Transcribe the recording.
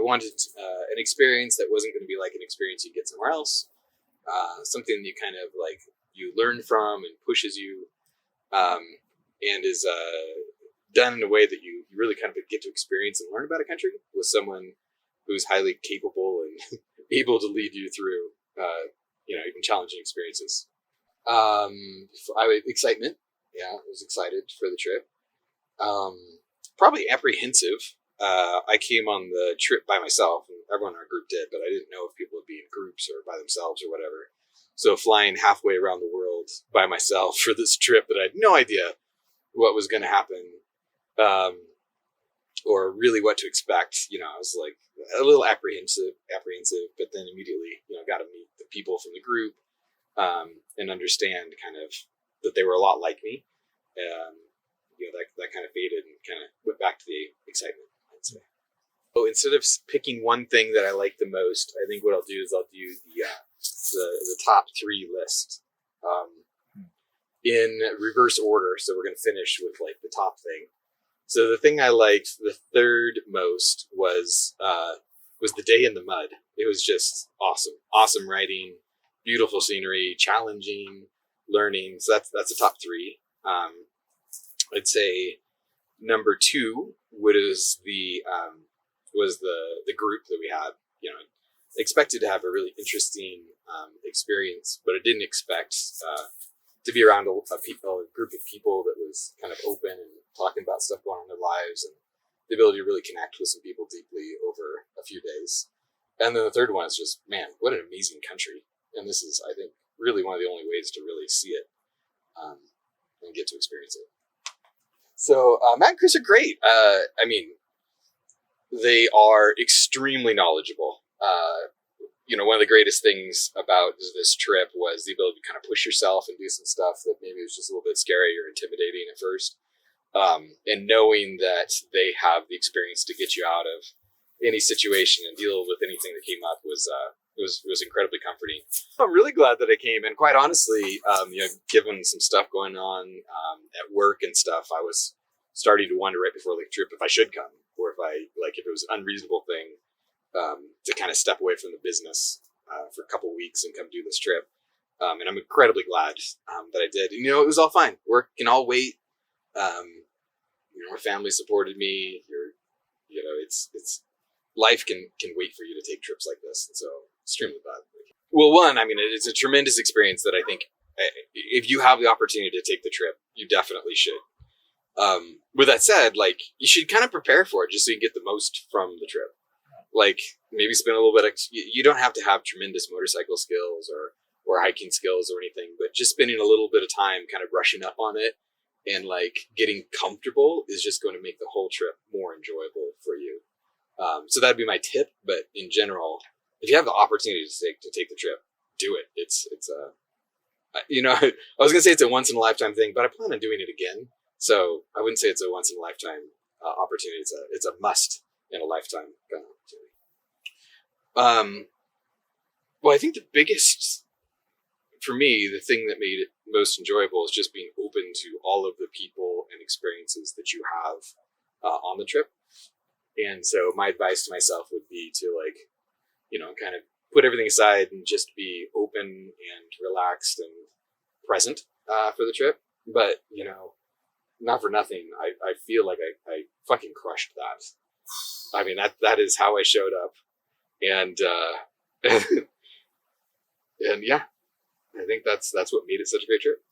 wanted an experience that wasn't going to be like an experience you get somewhere else. Something you kind of like you learn from and pushes you, and is done in a way that you really kind of get to experience and learn about a country with someone who's highly capable and able to lead you through, even challenging experiences. Excitement. Yeah, I was excited for the trip. Probably apprehensive. I came on the trip by myself, and everyone in our group did, but I didn't know if people would be in groups or by themselves or whatever. So flying halfway around the world by myself for this trip that I had no idea what was going to happen, or really what to expect. I was like a little apprehensive, but then immediately, got to meet the people from the group, and understand kind of that they were a lot like me. That kind of faded and kind of went back to the excitement, I'd say. So instead of picking one thing that I like the most, I think what I'll do is I'll do the top 3 list, in reverse order. So we're going to finish with like the top thing. So the thing I liked the third most was the day in the mud. It was just awesome writing, beautiful scenery, challenging, learning. So that's the top 3. I'd say number 2 was the group that we had. Expected to have a really interesting experience, but I didn't expect to be around a group of people that was kind of open and talking about stuff going on in their lives, and the ability to really connect with some people deeply over a few days. And then the third one is just, man, what an amazing country. And this is, I think, really one of the only ways to really see it, and get to experience it. So Matt and Chris are great. They are extremely knowledgeable. One of the greatest things about this trip was the ability to kind of push yourself and do some stuff that maybe was just a little bit scary or intimidating at first. And knowing that they have the experience to get you out of any situation and deal with anything that came up was incredibly comforting. I'm really glad that I came, and quite honestly, given some stuff going on at work and stuff, I was starting to wonder right before the trip if I should come, or if it was an unreasonable thing to kind of step away from the business for a couple weeks and come do this trip. And I'm incredibly glad that I did. And, it was all fine. Work can all wait. My family supported me. It's life can wait for you to take trips like this. And so extremely glad. Well, one, it's a tremendous experience that I think if you have the opportunity to take the trip, you definitely should. With that said, you should kind of prepare for it just so you get the most from the trip. Maybe spend a little bit you don't have to have tremendous motorcycle skills or hiking skills or anything, but just spending a little bit of time kind of brushing up on it and getting comfortable is just going to make the whole trip more enjoyable for you. So that'd be my tip. But in general, if you have the opportunity to take the trip, do it. I was going to say it's a once in a lifetime thing, but I plan on doing it again. So I wouldn't say it's a once in a lifetime opportunity. It's a must in a lifetime kind of opportunity. Well, I think the biggest, for me, the thing that made it most enjoyable is just being open to all of the people and experiences that you have on the trip. And so my advice to myself would be to kind of put everything aside and just be open and relaxed and present for the trip. But, not for nothing, I feel like I fucking crushed that. That is how I showed up. And, and yeah, I think that's what made it such a great trip.